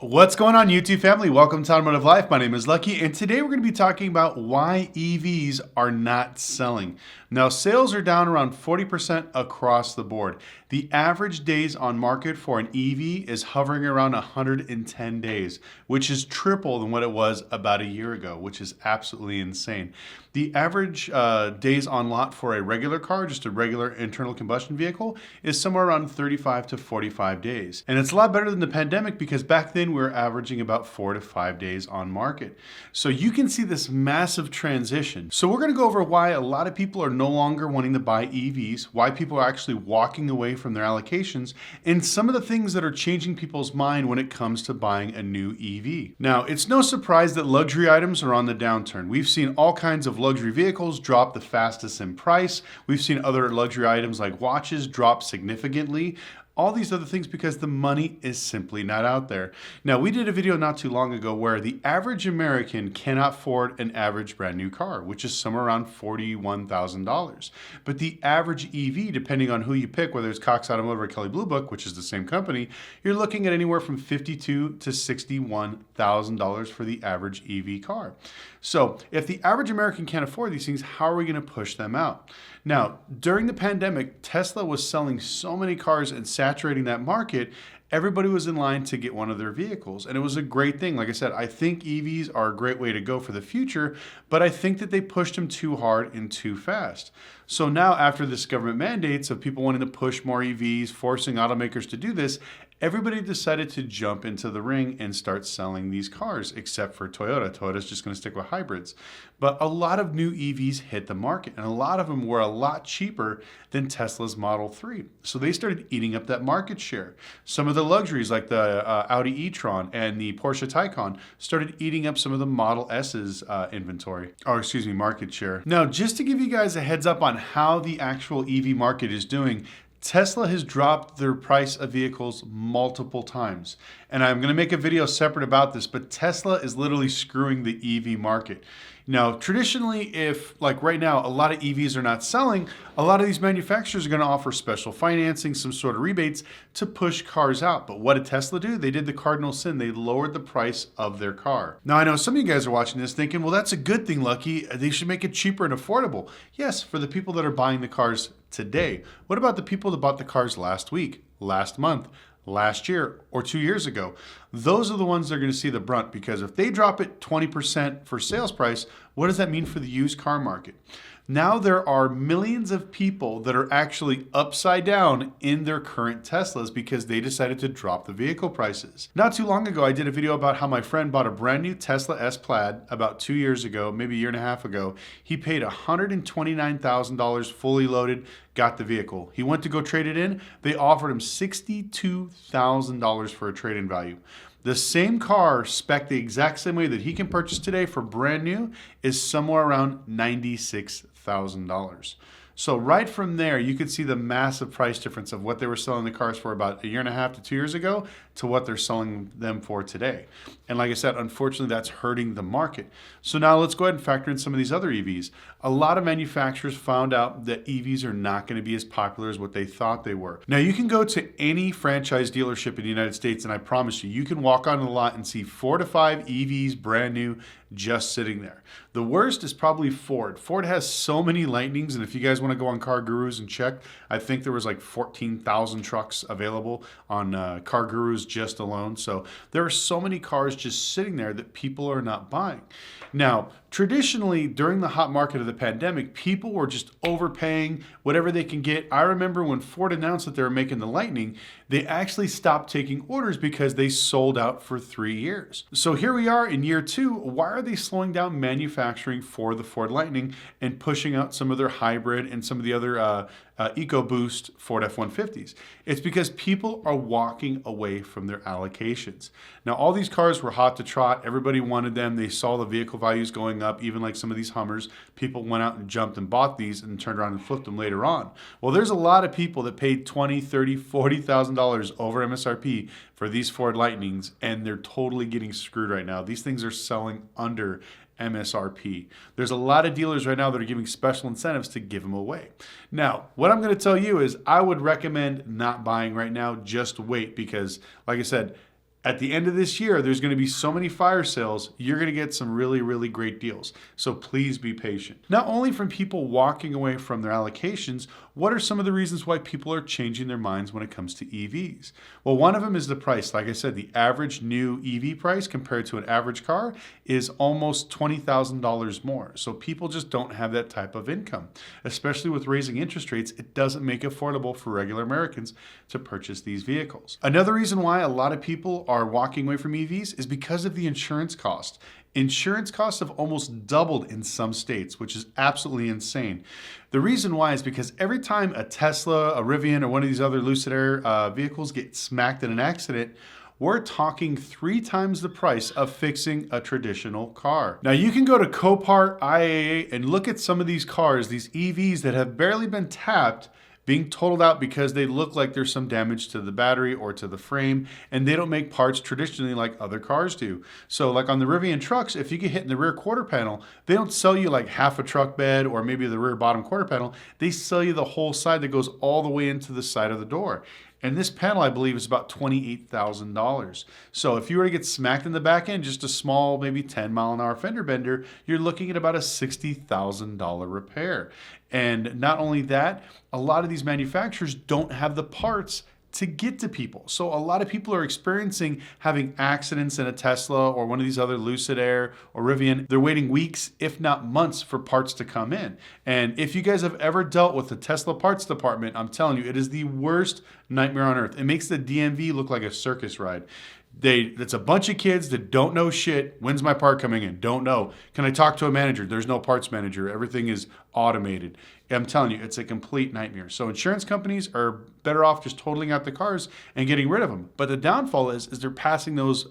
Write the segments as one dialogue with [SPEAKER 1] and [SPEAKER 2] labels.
[SPEAKER 1] What's going on, YouTube family? Welcome to Automotive Life. My name is Lucky, and today we're going to be talking about why EVs are not selling. Now, sales are down around 40% across the board. The average days on market for an EV is hovering around 110 days, which is triple than what it was about a year ago, which is absolutely insane. The average days on lot for a regular car, just a regular internal combustion vehicle, is somewhere around 35 to 45 days. And it's a lot better than the pandemic because back then we were averaging about 4 to 5 days on market. So you can see this massive transition. So we're going to go over why a lot of people are no longer wanting to buy EVs, why people are actually walking away from their allocations, and some of the things that are changing people's mind when it comes to buying a new EV. Now, it's no surprise that luxury items are on the downturn. We've seen all kinds of luxury vehicles drop the fastest in price. We've seen other luxury items like watches drop significantly. All these other things because the money is simply not out there. Now, we did a video not too long ago where the average American cannot afford an average brand new car, which is somewhere around $41,000. But the average EV, depending on who you pick, whether it's Cox Automotive or Kelley Blue Book, which is the same company, you're looking at anywhere from $52,000 to $61,000 for the average EV car. So if the average American can't afford these things, how are we going to push them out? Now, during the pandemic, Tesla was selling so many cars and saturating that market, everybody was in line to get one of their vehicles. And it was a great thing. Like I said, I think EVs are a great way to go for the future, but I think that they pushed them too hard and too fast. So now after this government mandates of people wanting to push more EVs, forcing automakers to do this, everybody decided to jump into the ring and start selling these cars, except for Toyota. Toyota's just going to stick with hybrids. But a lot of new EVs hit the market, and a lot of them were a lot cheaper than Tesla's Model 3. So they started eating up that market share. Some of the luxuries like the Audi e-tron and the Porsche Taycan started eating up some of the Model S's market share. Now, just to give you guys a heads up on how the actual EV market is doing, Tesla has dropped their price of vehicles multiple times. And I'm going to make a video separate about this, but Tesla is literally screwing the EV market. Now, traditionally, if like right now, a lot of EVs are not selling, a lot of these manufacturers are going to offer special financing, some sort of rebates to push cars out. But what did Tesla do? They did the cardinal sin. They lowered the price of their car. Now, I know some of you guys are watching this thinking, well, that's a good thing, Lucky. They should make it cheaper and affordable. Yes, for the people that are buying the cars today. What about the people that bought the cars last week, last month, last year, or 2 years ago? Those are the ones that are going to see the brunt, because if they drop it 20% for sales price, what does that mean for the used car market? Now there are millions of people that are actually upside down in their current Teslas because they decided to drop the vehicle prices. Not too long ago, I did a video about how my friend bought a brand new Tesla S Plaid about 2 years ago, maybe a year and a half ago. He paid $129,000 fully loaded, got the vehicle. He went to go trade it in. They offered him $62,000 for a trade-in value. The same car spec'd the exact same way that he can purchase today for brand new is somewhere around $96,000. So right from there, you could see the massive price difference of what they were selling the cars for about a year and a half to 2 years ago to what they're selling them for today. And like I said, unfortunately, that's hurting the market. So now let's go ahead and factor in some of these other EVs. A lot of manufacturers found out that EVs are not going to be as popular as what they thought they were. Now, you can go to any franchise dealership in the United States, and I promise you, you can walk on the lot and see 4 to 5 EVs brand new just sitting there. The worst is probably Ford. Ford has so many Lightnings, and if you guys want to go on Car Gurus and check, I think there was like 14,000 trucks available on Car Gurus just alone. So there are so many cars just sitting there that people are not buying. Now, traditionally, during the hot market of the pandemic, people were just overpaying whatever they can get. I remember when Ford announced that they were making the Lightning, they actually stopped taking orders because they sold out for 3 years. So here we are in year 2. Why are they slowing down manufacturing for the Ford Lightning and pushing out some of their hybrid and some of the other EcoBoost Ford F-150s? It's because people are walking away from their allocations. Now, all these cars were hot to trot. Everybody wanted them. They saw the vehicle values going up, even like some of these Hummers. People went out and jumped and bought these and turned around and flipped them later on. Well, there's a lot of people that paid $20,000, $30,000, $40,000 over MSRP for these Ford Lightnings, and they're totally getting screwed right now. These things are selling under MSRP. There's a lot of dealers right now that are giving special incentives to give them away. Now, what I'm going to tell you is I would recommend not buying right now. Just wait, because like I said, At the end of this year, there's going to be so many fire sales, you're going to get some really, really great deals. So please be patient. Not only from people walking away from their allocations, what are some of the reasons why people are changing their minds when it comes to EVs? Well, one of them is the price. Like I said, the average new EV price compared to an average car is almost $20,000 more. So people just don't have that type of income. Especially with raising interest rates, it doesn't make it affordable for regular Americans to purchase these vehicles. Another reason why a lot of people are walking away from EVs is because of the insurance cost. Insurance costs have almost doubled in some states, which is absolutely insane. The reason why is because every time a Tesla, a Rivian, or one of these other Lucid Air vehicles get smacked in an accident, we're talking 3 times the price of fixing a traditional car. Now you can go to Copart, IAA, and look at some of these cars, these EVs that have barely been tapped, being totaled out because they look like there's some damage to the battery or to the frame, and they don't make parts traditionally like other cars do. So like on the Rivian trucks, if you get hit in the rear quarter panel, they don't sell you like half a truck bed or maybe the rear bottom quarter panel. They sell you the whole side that goes all the way into the side of the door. And this panel, I believe, is about $28,000. So if you were to get smacked in the back end, just a small, maybe 10-mile-an-hour fender bender, you're looking at about a $60,000 repair. And not only that, a lot of these manufacturers don't have the parts to get to people. So a lot of people are experiencing having accidents in a Tesla or one of these other Lucid Air or Rivian. They're waiting weeks, if not months, for parts to come in. And if you guys have ever dealt with the Tesla parts department, I'm telling you, it is the worst nightmare on earth. It makes the DMV look like a circus ride. It's a bunch of kids that don't know shit. When's my part coming in? Don't know. Can I talk to a manager? There's no parts manager. Everything is automated. I'm telling you, it's a complete nightmare. So insurance companies are better off just totaling out the cars and getting rid of them. But the downfall is they're passing those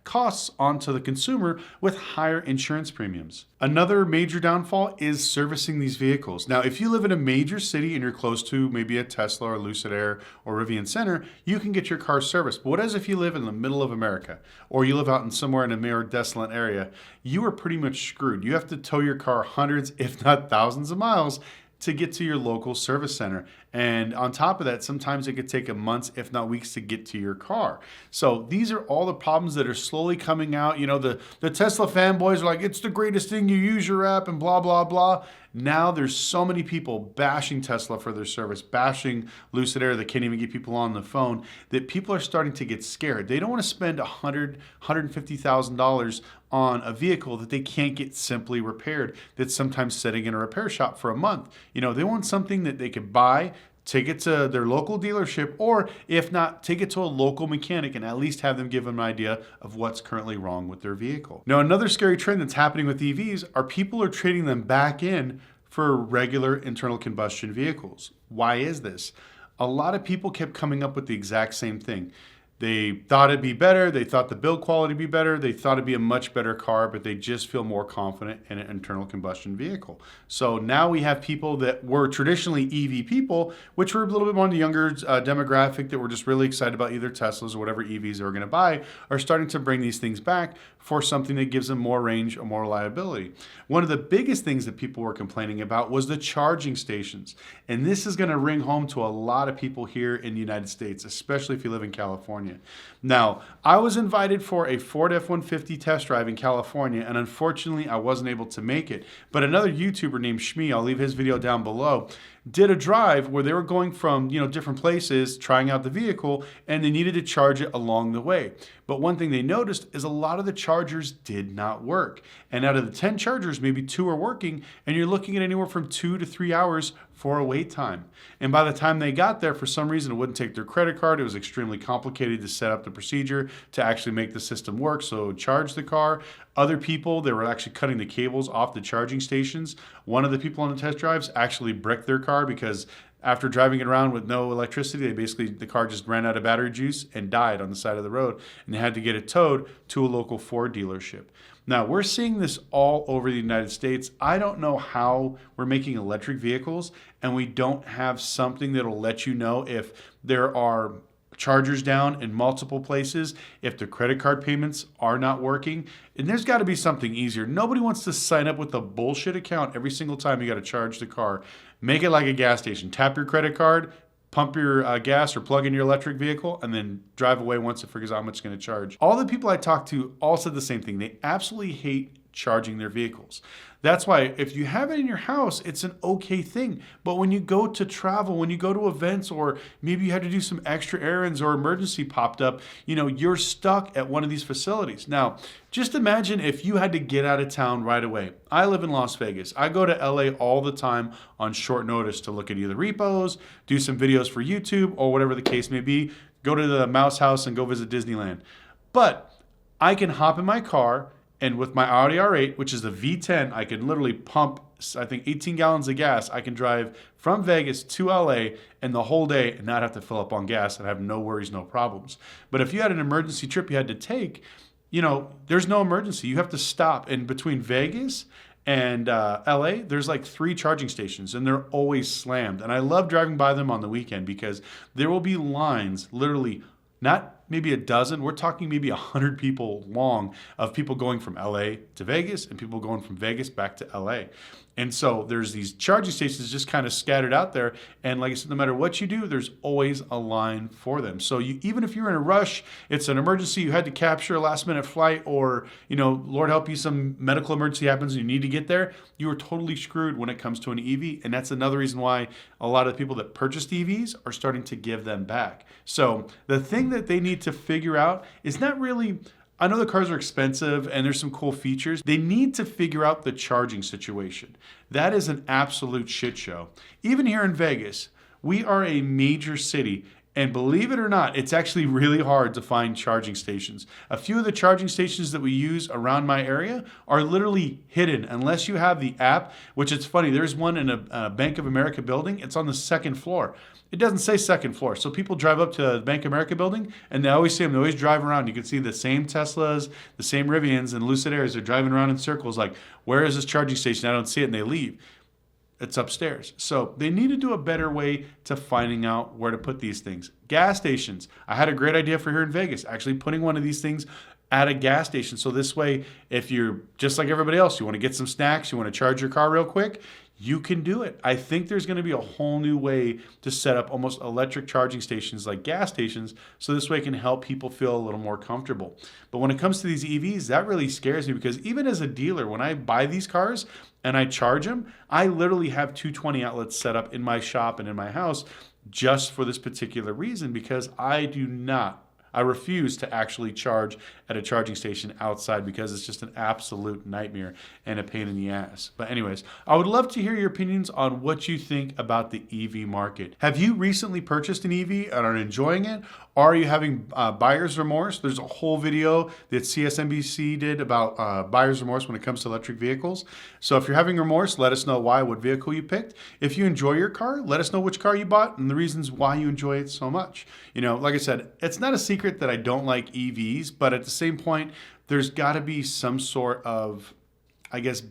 [SPEAKER 1] costs onto the consumer with higher insurance premiums. Another major downfall is servicing these vehicles. Now, if you live in a major city and you're close to maybe a Tesla or Lucid Air or Rivian Center, you can get your car serviced. But what as if you live in the middle of America or you live out in somewhere in a more desolate area? You are pretty much screwed. You have to tow your car hundreds, if not thousands of miles to get to your local service center. And on top of that, sometimes it could take a month, if not weeks, to get to your car. So these are all the problems that are slowly coming out. You know, the Tesla fanboys are like, it's the greatest thing, you use your app and blah, blah, blah. Now there's so many people bashing Tesla for their service, bashing Lucid Air that can't even get people on the phone, that people are starting to get scared. They don't want to spend $100,000, $150,000 on a vehicle that they can't get simply repaired, that's sometimes sitting in a repair shop for a month. You know, they want something that they could buy, take it to their local dealership, or if not, take it to a local mechanic and at least have them give them an idea of what's currently wrong with their vehicle. Now, another scary trend that's happening with EVs are people are trading them back in for regular internal combustion vehicles. Why is this? A lot of people kept coming up with the exact same thing. They thought it'd be better. They thought the build quality would be better. They thought it'd be a much better car, but they just feel more confident in an internal combustion vehicle. So now we have people that were traditionally EV people, which were a little bit more in the younger demographic that were just really excited about either Teslas or whatever EVs they were going to buy, are starting to bring these things back for something that gives them more range or more reliability. One of the biggest things that people were complaining about was the charging stations. And this is going to ring home to a lot of people here in the United States, especially if you live in California. Now, I was invited for a Ford F-150 test drive in California, and unfortunately, I wasn't able to make it. But another YouTuber named Shmi, I'll leave his video down below, did a drive where they were going from, different places, trying out the vehicle, and they needed to charge it along the way. But one thing they noticed is a lot of the chargers did not work. And out of the 10 chargers, maybe 2 are working, and you're looking at anywhere from 2 to 3 hours for a wait time. And by the time they got there, for some reason, it wouldn't take their credit card. It was extremely complicated to set up the procedure to actually make the system work. So charge the car. Other people, they were actually cutting the cables off the charging stations. One of the people on the test drives actually bricked their car because after driving it around with no electricity, the car just ran out of battery juice and died on the side of the road, and they had to get it towed to a local Ford dealership. Now, we're seeing this all over the United States. I don't know how we're making electric vehicles and we don't have something that'll let you know if there are chargers down in multiple places, if the credit card payments are not working. And there's got to be something easier. Nobody wants to sign up with a bullshit account every single time you got to charge the car. Make it like a gas station. Tap your credit card, pump your gas or plug in your electric vehicle, and then drive away once it figures out how much it's going to charge. All the people I talked to all said the same thing. They absolutely hate charging their vehicles. That's why if you have it in your house, it's an okay thing. But when you go to travel, when you go to events, or maybe you had to do some extra errands or emergency popped up, you're stuck at one of these facilities. Now, just imagine if you had to get out of town right away. I live in Las Vegas. I go to LA all the time on short notice to look at either repos, do some videos for YouTube, or whatever the case may be, go to the Mouse House and go visit Disneyland. But I can hop in my car, and with my Audi R8, which is a V10, I can literally pump, I think, 18 gallons of gas. I can drive from Vegas to LA and the whole day and not have to fill up on gas and have no worries, no problems. But if you had an emergency trip you had to take, there's no emergency. You have to stop. And between Vegas and LA, there's like 3 charging stations, and they're always slammed. And I love driving by them on the weekend because there will be lines, literally not maybe a dozen, we're talking maybe 100 people long, of people going from LA to Vegas and people going from Vegas back to LA. And so there's these charging stations just kind of scattered out there. And like I said, no matter what you do, there's always a line for them. So even if you're in a rush, it's an emergency, you had to capture a last minute flight, or, Lord help you, some medical emergency happens and you need to get there, you are totally screwed when it comes to an EV. And that's another reason why a lot of the people that purchased EVs are starting to give them back. So the thing that they need to figure out is not really, I know the cars are expensive and there's some cool features. They need to figure out the charging situation. That is an absolute shit show. Even here in Vegas, we are a major city, and believe it or not, it's actually really hard to find charging stations. A few of the charging stations that we use around my area are literally hidden unless you have the app, which it's funny. There's one in a Bank of America building. It's on the 2nd floor. It doesn't say 2nd floor. So people drive up to the Bank of America building, and they always see them. They always drive around. You can see the same Teslas, the same Rivians, and Lucid Airs. They're driving around in circles like, where is this charging station? I don't see it, and they leave. It's upstairs. So they need to do a better way to finding out where to put these things. Gas stations. I had a great idea for here in Vegas, actually putting one of these things at a gas station. So this way, if you're just like everybody else, you want to get some snacks, you want to charge your car real quick, you can do it. I think there's going to be a whole new way to set up almost electric charging stations like gas stations, so this way it can help people feel a little more comfortable. But when it comes to these EVs, that really scares me, because even as a dealer, when I buy these cars and I charge them, I literally have 220 outlets set up in my shop and in my house just for this particular reason, because I refuse to actually charge at a charging station outside, because it's just an absolute nightmare and a pain in the ass. But anyways, I would love to hear your opinions on what you think about the EV market. Have you recently purchased an EV and are enjoying it? Or are you having buyer's remorse? There's a whole video that CSNBC did about buyer's remorse when it comes to electric vehicles. So if you're having remorse, let us know why, what vehicle you picked. If you enjoy your car, let us know which car you bought and the reasons why you enjoy it so much. Like I said, it's not a secret that I don't like EVs, but at the same point, there's got to be some sort of,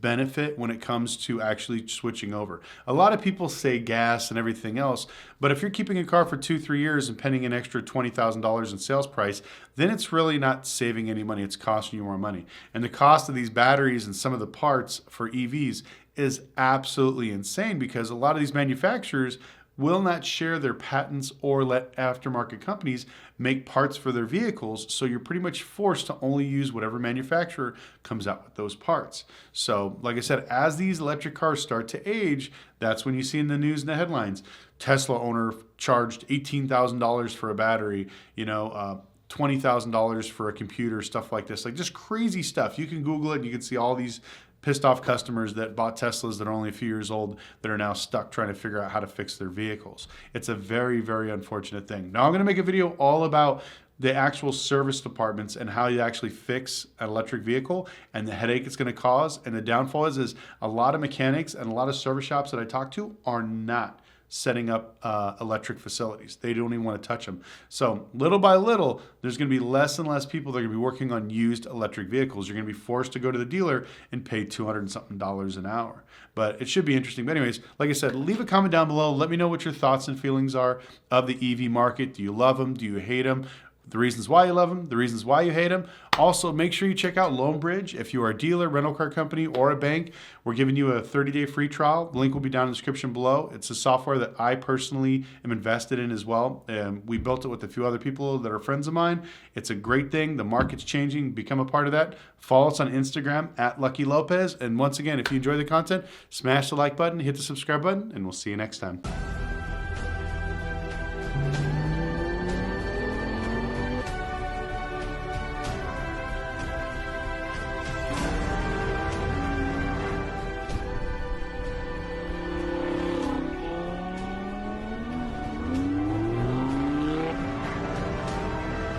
[SPEAKER 1] benefit when it comes to actually switching over. A lot of people say gas and everything else, but if you're keeping a car for 2-3 years and paying an extra $20,000 in sales price, then it's really not saving any money. It's costing you more money. And the cost of these batteries and some of the parts for EVs is absolutely insane, because a lot of these manufacturers will not share their patents or let aftermarket companies make parts for their vehicles. So you're pretty much forced to only use whatever manufacturer comes out with those parts. So like I said, as these electric cars start to age, that's when you see in the news and the headlines, Tesla owner charged $18,000 for a battery, $20,000 for a computer, stuff like this, like just crazy stuff. You can Google it and you can see all these pissed off customers that bought Teslas that are only a few years old that are now stuck trying to figure out how to fix their vehicles. It's a very, very unfortunate thing. Now I'm going to make a video all about the actual service departments and how you actually fix an electric vehicle and the headache it's going to cause. And the downfall is a lot of mechanics and a lot of service shops that I talk to are not setting up electric facilities. They don't even want to touch them. So little by little, there's going to be less and less people that are going to be working on used electric vehicles. You're going to be forced to go to the dealer and pay $200 and something an hour. But it should be interesting. But anyways, like I said, leave a comment down below. Let me know what your thoughts and feelings are of the EV market. Do you love them? Do you hate them? the reasons why you love them, the reasons why you hate them. Also, make sure you check out LoanBridge. If you are a dealer, rental car company, or a bank, we're giving you a 30-day free trial. The link will be down in the description below. It's a software that I personally am invested in as well. We built it with a few other people that are friends of mine. It's a great thing. The market's changing. Become a part of that. Follow us on Instagram at Lucky Lopez. And once again, if you enjoy the content, smash the like button, hit the subscribe button, and we'll see you next time.